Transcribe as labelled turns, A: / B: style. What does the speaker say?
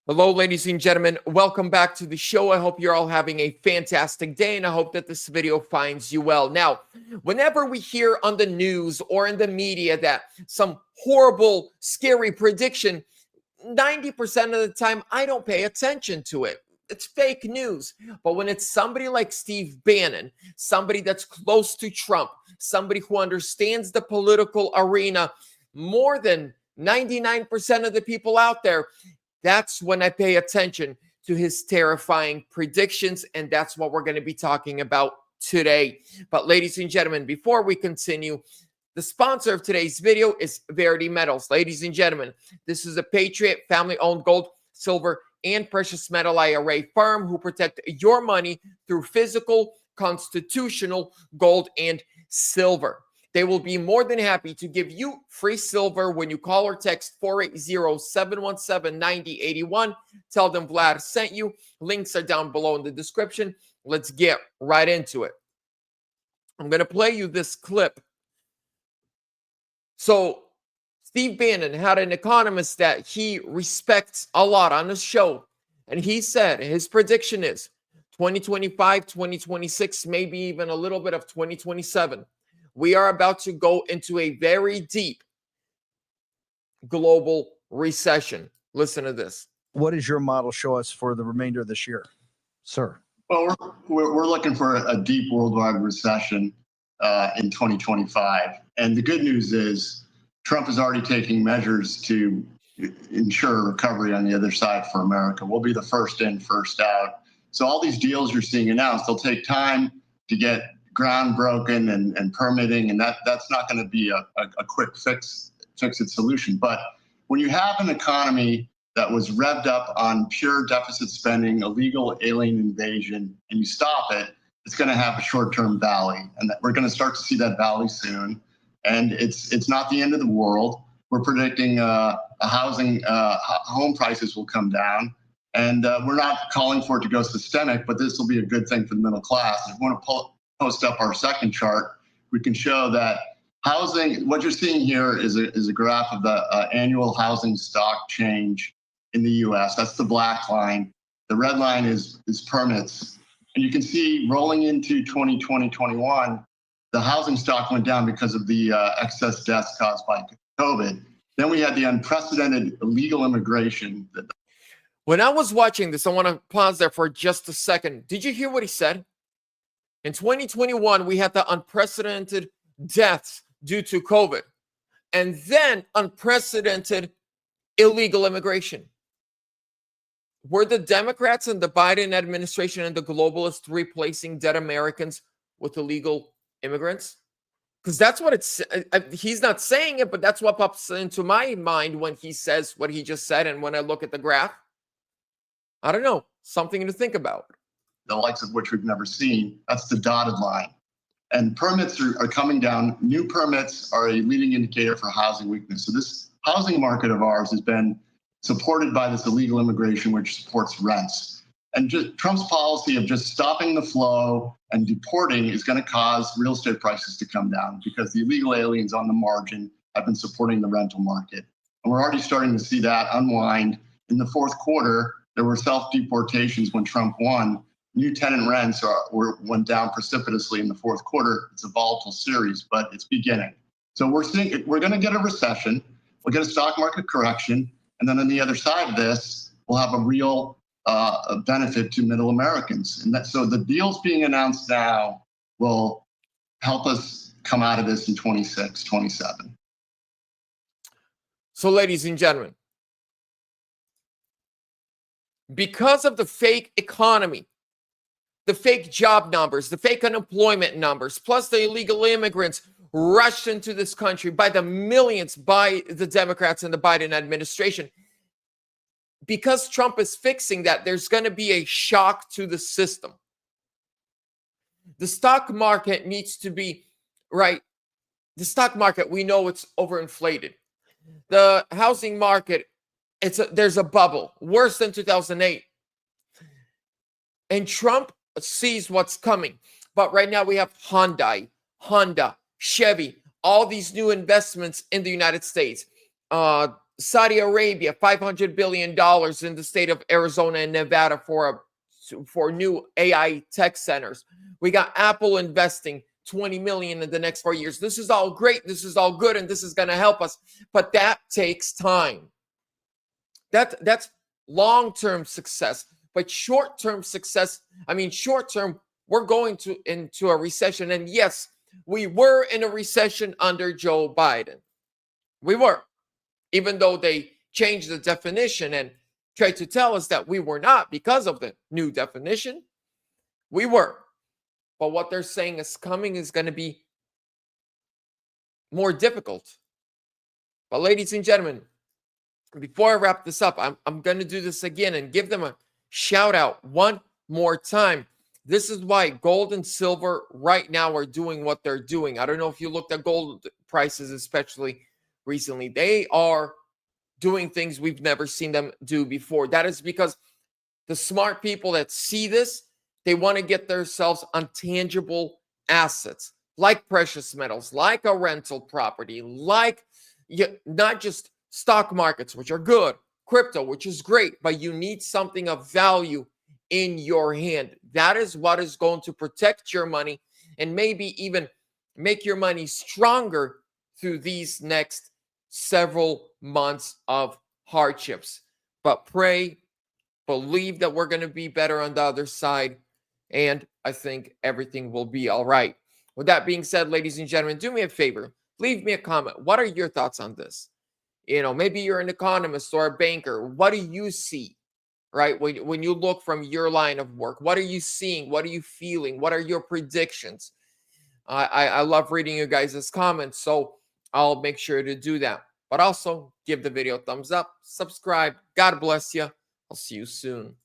A: Hello, ladies and gentlemen. Welcome back to the show. I hope you're all having a fantastic day, and I hope that this video finds you well. Now, whenever we hear on the news or in the media that some horrible, scary prediction, 90% of the time, I don't pay attention to it. It's fake news. But when it's somebody like Steve Bannon, somebody that's close to Trump, somebody who understands the political arena more than 99% of the people out there, that's when I pay attention to his terrifying predictions, and that's what we're going to be talking about today. But ladies and gentlemen, before we continue, the sponsor of today's video is VERITY METALS. Ladies and gentlemen, this is a Patriot family-owned gold, silver, and precious metal IRA firm who protect your money through physical, constitutional gold and silver. They will be more than happy to give you free silver when you call or text 480-717-9081. Tell them Vlad sent you. Links are down below in the description. Let's get right into it. I'm going to play you this clip. So, Steve Bannon had an economist that he respects a lot on his show. And he said his prediction is 2025, 2026, maybe even a little bit of 2027. We are about to go into a very deep global recession. Listen to this.
B: What does your model show us for the remainder of this year, sir?
C: Well, we're looking for a deep worldwide recession in 2025. And the good news is Trump is already taking measures to ensure recovery on the other side for America. We'll be the first in, first out. So all these deals you're seeing announced, they'll take time to get ground broken and permitting, and that's not going to be a quick fix-it solution. But when you have an economy that was revved up on pure deficit spending, illegal alien invasion, and you stop it, it's going to have a short-term valley, and we're going to start to see that valley soon. And it's not the end of the world. We're predicting home prices will come down, and we're not calling for it to go systemic, but this will be a good thing for the middle class. If you want to post up our second chart, we can show that housing, what you're seeing here is a graph of the annual housing stock change in the US. That's the black line. The red line is permits. And you can see rolling into 2020, 21, the housing stock went down because of the excess deaths caused by COVID. Then we had the unprecedented illegal immigration.
A: When I was watching this, I want to pause there for just a second. Did you hear what he said? In 2021, we had the unprecedented deaths due to COVID, and then unprecedented illegal immigration. Were the Democrats and the Biden administration and the globalists replacing dead Americans with illegal immigrants? Because that's what it's, he's not saying it, but that's what pops into my mind when he says what he just said. And when I look at the graph, I don't know, something to think about.
C: The likes of which we've never seen. That's the dotted line. And permits are coming down. New permits are a leading indicator for housing weakness. So this housing market of ours has been supported by this illegal immigration, which supports rents. And just Trump's policy of just stopping the flow and deporting is going to cause real estate prices to come down because the illegal aliens on the margin have been supporting the rental market. And we're already starting to see that unwind. In the fourth quarter, there were self-deportations when Trump won. New tenant rents went down precipitously in the fourth quarter. It's a volatile series, but it's beginning. So we're going to get a recession. We'll get a stock market correction. And then on the other side of this, we'll have a real benefit to middle Americans. And so the deals being announced now will help us come out of this in 26, 27.
A: So ladies and gentlemen, because of the fake economy, the fake job numbers, the fake unemployment numbers, plus the illegal immigrants rushed into this country by the millions by the Democrats and the Biden administration. Because Trump is fixing that, there's going to be a shock to the system. The stock market needs to be, right? The stock market, we know it's overinflated. The housing market, there's a bubble, worse than 2008. And Trump sees what's coming. But right now we have Honda, Chevy, all these new investments in the United States. Saudi Arabia, $500 billion in the state of Arizona and Nevada for new AI tech centers. We got Apple investing 20 million in the next 4 years. This is all great. This is all good. And this is going to help us. But that takes time. That's long-term success. But short-term success, short-term, we're going into a recession. And yes, we were in a recession under Joe Biden. We were. Even though they changed the definition and tried to tell us that we were not because of the new definition, we were. But what they're saying is coming is going to be more difficult. But ladies and gentlemen, before I wrap this up, I'm going to do this again and give them a shout out one more time. This is why gold and silver right now are doing what they're doing. I don't know if you looked at gold prices, especially recently. They are doing things we've never seen them do before. That is because the smart people that see this, they want to get themselves on tangible assets like precious metals, like a rental property, like not just stock markets, which are good, crypto, which is great, but you need something of value in your hand. That is what is going to protect your money and maybe even make your money stronger through these next several months of hardships. But pray, believe that we're going to be better on the other side, and I think everything will be all right. With that being said, ladies and gentlemen, do me a favor. Leave me a comment. What are your thoughts on this? Maybe you're an economist or a banker. What do you see, right? When you look from your line of work, what are you seeing? What are you feeling? What are your predictions? I love reading you guys' comments, so I'll make sure to do that. But also, give the video a thumbs up, subscribe. God bless you. I'll see you soon.